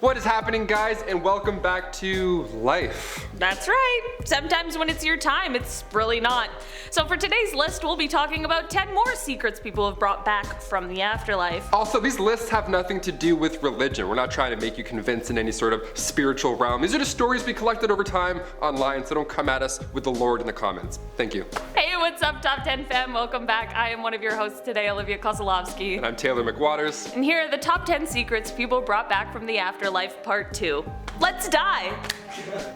What is happening, guys, and welcome back to life. That's right. Sometimes when it's your time, it's really not. So for today's list, we'll be talking about 10 more secrets people have brought back from the afterlife. Also, these lists have nothing to do with religion. We're not trying to make you convinced in any sort of spiritual realm. These are just stories we collected over time online, so don't come at us with the Lord in the comments. Thank you. Hey, what's up, Top 10 fam? Welcome back. I am one of your hosts today, Olivia Kozlovsky. And I'm Taylor McWaters. And here are the top 10 secrets people brought back from the afterlife part 2. Let's die!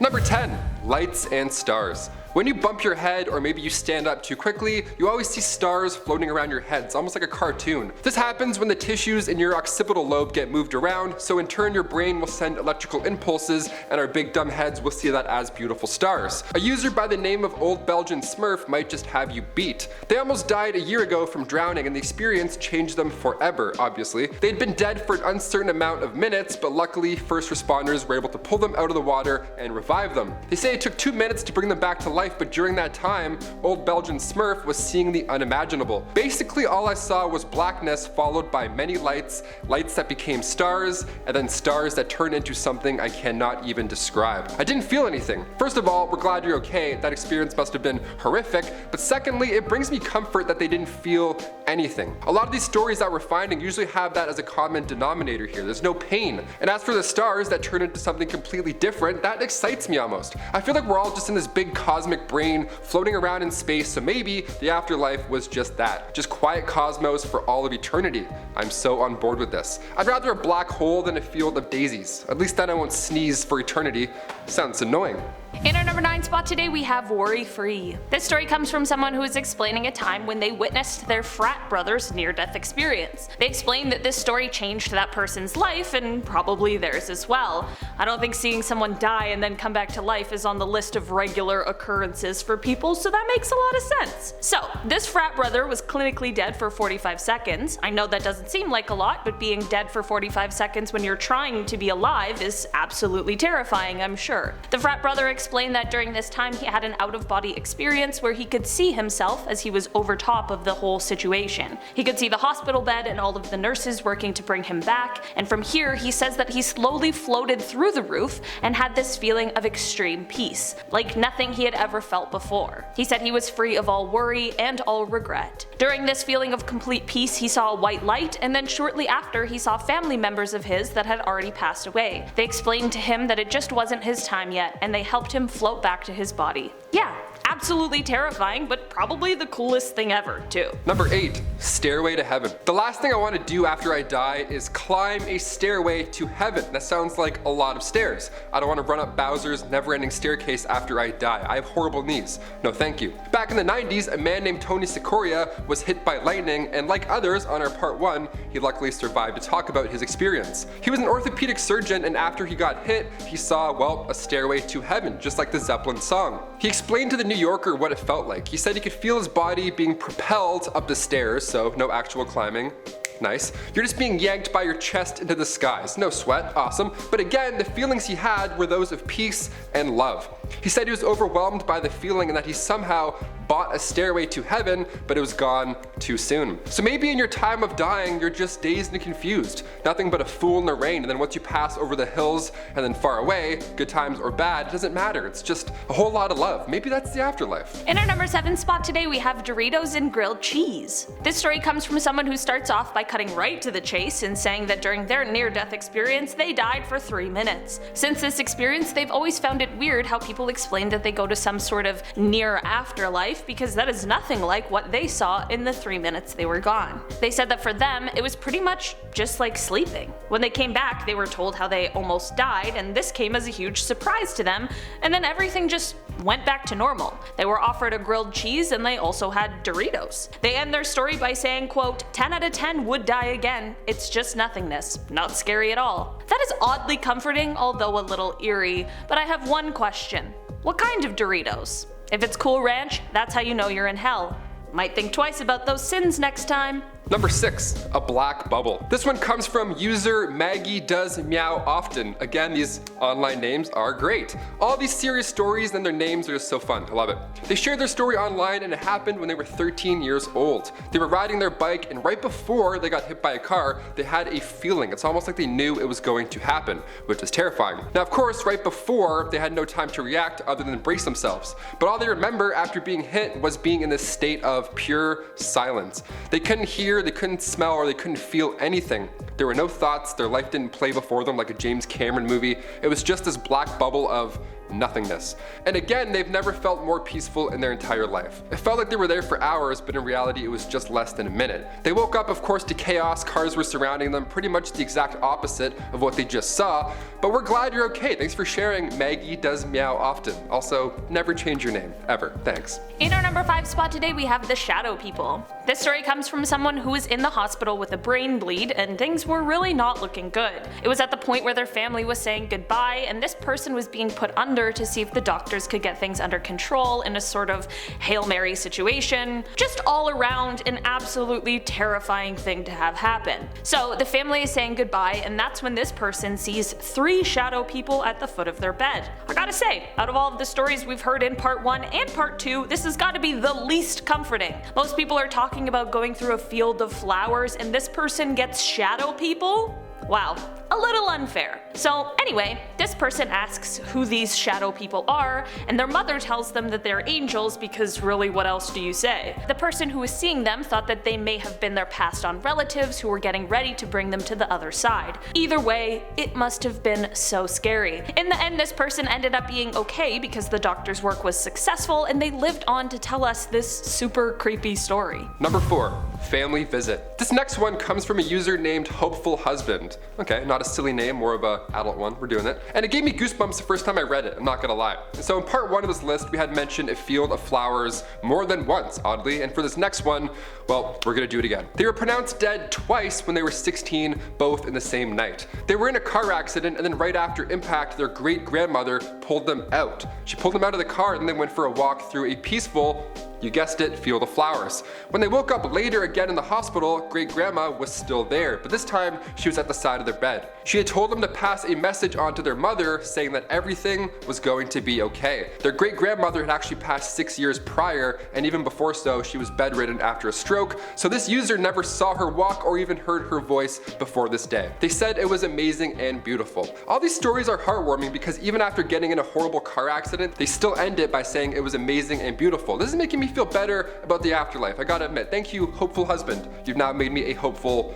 Number 10, lights and stars. When you bump your head or maybe you stand up too quickly, you always see stars floating around your head. It's almost like a cartoon. This happens when the tissues in your occipital lobe get moved around, so in turn your brain will send electrical impulses and our big dumb heads will see that as beautiful stars. A user by the name of Old Belgian Smurf might just have you beat. They almost died a year ago from drowning and the experience changed them forever, obviously. They'd been dead for an uncertain amount of minutes, but luckily first responders were able to pull them out of the water and revive them. They say it took 2 minutes to bring them back to life, but during that time, Old Belgian Smurf was seeing the unimaginable. Basically, all I saw was blackness followed by many lights, lights that became stars, and then stars that turned into something I cannot even describe. I didn't feel anything. First of all, we're glad you're okay. That experience must have been horrific, but secondly, it brings me comfort that they didn't feel anything. A lot of these stories that we're finding usually have that as a common denominator here. There's no pain. And as for the stars that turn into something completely different, that excites me almost. I feel like we're all just in this big cosmic brain floating around in space, so maybe the afterlife was just that. Just quiet cosmos for all of eternity. I'm so on board with this. I'd rather a black hole than a field of daisies. At least then I won't sneeze for eternity. Sounds annoying. In our number 9 spot today, we have Worry Free. This story comes from someone who is explaining a time when they witnessed their frat brother's near-death experience. They explained that this story changed that person's life and probably theirs as well. I don't think seeing someone die and then come back to life is on the list of regular occurrences for people, so that makes a lot of sense. So, this frat brother was clinically dead for 45 seconds. I know that doesn't seem like a lot, but being dead for 45 seconds when you're trying to be alive is absolutely terrifying, I'm sure. The frat brother explained that during this time he had an out-of-body experience where he could see himself as he was over top of the whole situation. He could see the hospital bed and all of the nurses working to bring him back, and from here he says that he slowly floated through the roof and had this feeling of extreme peace, like nothing he had ever felt before. He said he was free of all worry and all regret. During this feeling of complete peace, he saw a white light, and then shortly after he saw family members of his that had already passed away. They explained to him that it just wasn't his time yet, and they helped him float back to his body. Yeah, absolutely terrifying, but probably the coolest thing ever, too. Number 8, Stairway to Heaven. The last thing I want to do after I die is climb a stairway to heaven. That sounds like a lot of stairs. I don't want to run up Bowser's never-ending staircase after I die. I have horrible knees. No thank you. Back in the 90s, a man named Tony Sikoria was hit by lightning, and like others on our part 1, he luckily survived to talk about his experience. He was an orthopedic surgeon, and after he got hit, he saw, well, a stairway to heaven, just like the Zeppelin song. He explained to the New Yorker what it felt like. He said he could feel his body being propelled up the stairs, so no actual climbing. Nice. You're just being yanked by your chest into the skies. No sweat, awesome. But again, the feelings he had were those of peace and love. He said he was overwhelmed by the feeling and that he somehow bought a stairway to heaven, but it was gone too soon. So maybe in your time of dying, you're just dazed and confused. Nothing but a fool in the rain, and then once you pass over the hills and then far away, good times or bad, it doesn't matter. It's just a whole lot of love. Maybe that's the afterlife. In our number 7 spot today, we have Doritos and grilled cheese. This story comes from someone who starts off by cutting right to the chase and saying that during their near-death experience, they died for 3 minutes. Since this experience, they've always found it weird how people explain that they go to some sort of near afterlife, because that is nothing like what they saw in the 3 minutes they were gone. They said that for them, it was pretty much just like sleeping. When they came back, they were told how they almost died, and this came as a huge surprise to them, and then everything just went back to normal. They were offered a grilled cheese, and they also had Doritos. They end their story by saying, quote, 10 out of 10 would die again. It's just nothingness. Not scary at all. That is oddly comforting, although a little eerie, but I have one question. What kind of Doritos? If it's Cool Ranch, that's how you know you're in hell. Might think twice about those sins next time. Number 6, a black bubble. This one comes from user Maggie Does Meow Often. Again, these online names are great. All these serious stories and their names are just so fun. I love it. They shared their story online and it happened when they were 13 years old. They were riding their bike and right before they got hit by a car, they had a feeling. It's almost like they knew it was going to happen, which is terrifying. Now, of course, right before, they had no time to react other than brace themselves. But all they remember after being hit was being in this state of pure silence. They couldn't hear, they couldn't smell, or they couldn't feel anything. There were no thoughts, their life didn't play before them like a James Cameron movie. It was just this black bubble of nothingness. And again, they've never felt more peaceful in their entire life. It felt like they were there for hours, but in reality it was just less than a minute. They woke up, of course, to chaos, cars were surrounding them, pretty much the exact opposite of what they just saw, but we're glad you're okay. Thanks for sharing, Maggie Does Meow Often. Also, never change your name, ever. Thanks. In our number 5 spot today, we have the shadow people. This story comes from someone who was in the hospital with a brain bleed and things were really not looking good. It was at the point where their family was saying goodbye and this person was being put under to see if the doctors could get things under control in a sort of Hail Mary situation. Just all around an absolutely terrifying thing to have happen. So the family is saying goodbye and that's when this person sees 3 shadow people at the foot of their bed. I gotta say, out of all of the stories we've heard in part 1 and part 2, this has gotta be the least comforting. Most people are talking about going through a field of flowers and this person gets shadow people? Wow, a little unfair. So anyway, this person asks who these shadow people are, and their mother tells them that they're angels because really what else do you say? The person who was seeing them thought that they may have been their passed on relatives who were getting ready to bring them to the other side. Either way, it must have been so scary. In the end, this person ended up being okay because the doctor's work was successful and they lived on to tell us this super creepy story. Number 4, family visit. This next one comes from a user named Hopeful Husband. Okay, not a silly name, more of a adult one, we're doing it. And it gave me goosebumps the first time I read it, I'm not gonna lie. So in part 1 of this list, we had mentioned a field of flowers more than once, oddly, and for this next one, well, we're gonna do it again. They were pronounced dead twice when they were 16, both in the same night. They were in a car accident, and then right after impact, their great-grandmother pulled them out. She pulled them out of the car and then went for a walk through a peaceful, you guessed it, field of flowers. When they woke up later again in the hospital, great-grandma was still there, but this time she was at the side of their bed. She had told them to pass a message on to their mother saying that everything was going to be okay. Their great-grandmother had actually passed 6 years prior, and even before so, she was bedridden after a stroke, so this user never saw her walk or even heard her voice before this day. They said it was amazing and beautiful. All these stories are heartwarming because even after getting in a horrible car accident, they still end it by saying it was amazing and beautiful. This is making me feel better about the afterlife, I gotta admit. Thank you, Hopeful Husband. You've now made me a hopeful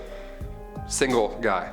single guy.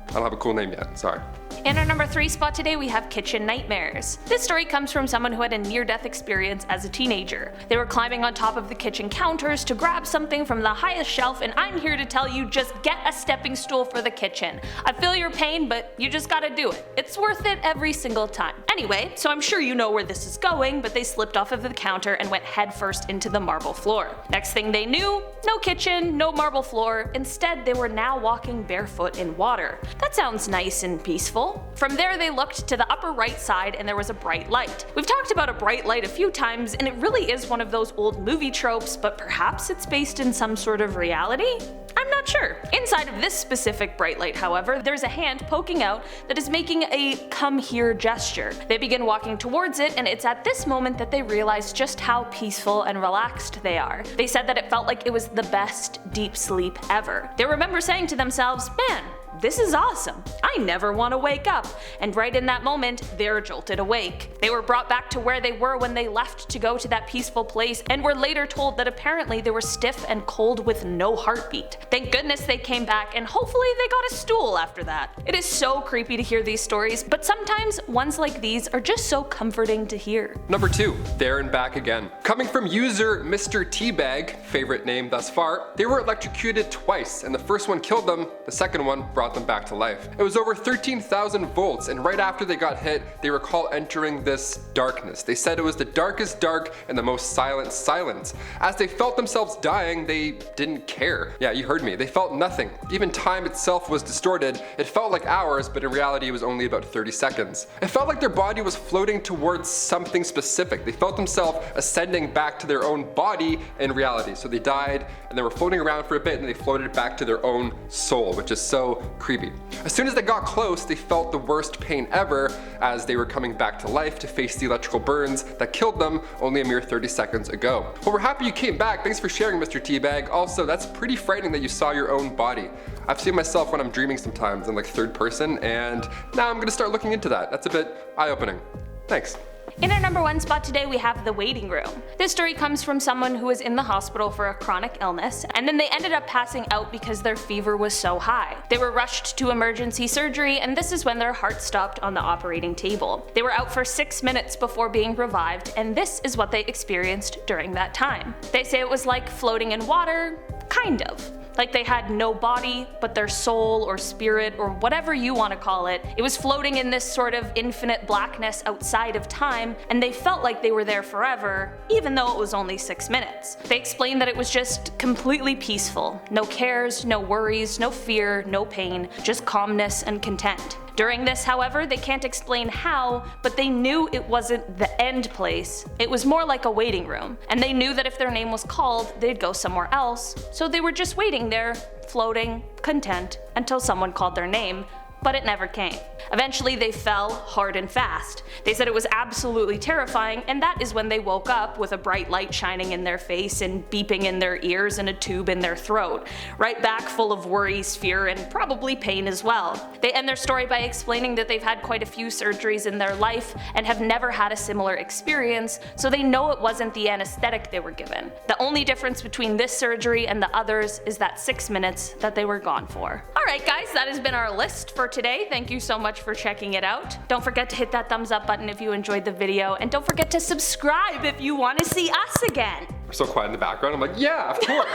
I don't have a cool name yet, sorry. In our number 3 spot today, we have kitchen nightmares. This story comes from someone who had a near-death experience as a teenager. They were climbing on top of the kitchen counters to grab something from the highest shelf, and I'm here to tell you, just get a stepping stool for the kitchen. I feel your pain, but you just gotta do it. It's worth it every single time. Anyway, so I'm sure you know where this is going, but they slipped off of the counter and went headfirst into the marble floor. Next thing they knew, no kitchen, no marble floor. Instead, they were now walking barefoot in water. That sounds nice and peaceful. From there, they looked to the upper right side and there was a bright light. We've talked about a bright light a few times and it really is one of those old movie tropes, but perhaps it's based in some sort of reality? I'm not sure. Inside of this specific bright light, however, there's a hand poking out that is making a come here gesture. They begin walking towards it and it's at this moment that they realize just how peaceful and relaxed they are. They said that it felt like it was the best deep sleep ever. They remember saying to themselves, man, this is awesome. I never want to wake up. And right in that moment, they're jolted awake. They were brought back to where they were when they left to go to that peaceful place and were later told that apparently they were stiff and cold with no heartbeat. Thank goodness they came back and hopefully they got a stool after that. It is so creepy to hear these stories, but sometimes ones like these are just so comforting to hear. Number 2, there and back again. Coming from user Mr. Teabag, favorite name thus far, they were electrocuted twice and the first one killed them, the second one brought them back to life. It was over 13,000 volts, and right after they got hit, they recall entering this darkness. They said it was the darkest dark and the most silent silence. As they felt themselves dying, they didn't care. Yeah, you heard me. They felt nothing. Even time itself was distorted. It felt like hours, but in reality it was only about 30 seconds. It felt like their body was floating towards something specific. They felt themselves ascending back to their own body in reality. So they died and they were floating around for a bit and they floated back to their own soul, which is so creepy. As soon as they got close, they felt the worst pain ever as they were coming back to life to face the electrical burns that killed them only a mere 30 seconds ago. Well, we're happy you came back. Thanks for sharing, Mr. Teabag. Also, that's pretty frightening that you saw your own body. I've seen myself when I'm dreaming sometimes in like third person, and now I'm gonna start looking into that. That's a bit eye-opening. Thanks. In our number 1 spot today, we have The Waiting Room. This story comes from someone who was in the hospital for a chronic illness, and then they ended up passing out because their fever was so high. They were rushed to emergency surgery, and this is when their heart stopped on the operating table. They were out for 6 minutes before being revived, and this is what they experienced during that time. They say it was like floating in water, kind of. Like they had no body, but their soul or spirit or whatever you want to call it, it was floating in this sort of infinite blackness outside of time, and they felt like they were there forever, even though it was only 6 minutes. They explained that it was just completely peaceful. No cares, no worries, no fear, no pain, just calmness and content. During this, however, they can't explain how, but they knew it wasn't the end place. It was more like a waiting room, and they knew that if their name was called, they'd go somewhere else, so they were just waiting there, floating, content, until someone called their name, but it never came. Eventually they fell hard and fast. They said it was absolutely terrifying, and that is when they woke up with a bright light shining in their face and beeping in their ears and a tube in their throat. Right back full of worries, fear, and probably pain as well. They end their story by explaining that they've had quite a few surgeries in their life and have never had a similar experience, so they know it wasn't the anesthetic they were given. The only difference between this surgery and the others is that 6 minutes that they were gone for. Alright guys, that has been our list for today. Thank you so much for checking it out. Don't forget to hit that thumbs up button if you enjoyed the video, and don't forget to subscribe if you want to see us again. We're so quiet in the background. I'm like, yeah, of course.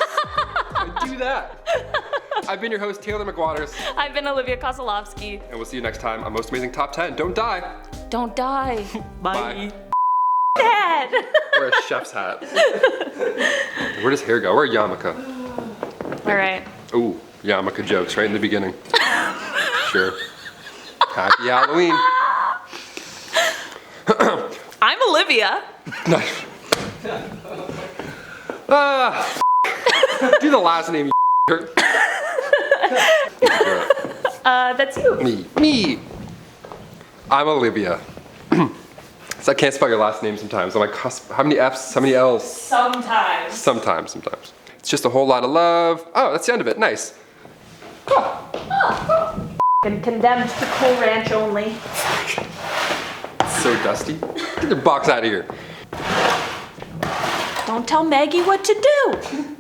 I do that. I've been your host, Taylor McWaters. I've been Olivia Kozlowski. And we'll see you next time on Most Amazing Top 10. Don't die. Don't die. Bye. Dad. Wear a chef's hat. Where does hair go? Wear a yarmulke. Alright. Ooh, yarmulke jokes right in the beginning. Sure. Happy Halloween. I'm Olivia. Do the last name, you. That's you. Me. I'm Olivia. So I can't spell your last name sometimes. I'm like, how many F's, how many L's? Sometimes. Sometimes. It's just a whole lot of love. Oh, that's the end of it. Nice. Been condemned to Cool Ranch only. It's so dusty. Get your box out of here. Don't tell Maggie what to do.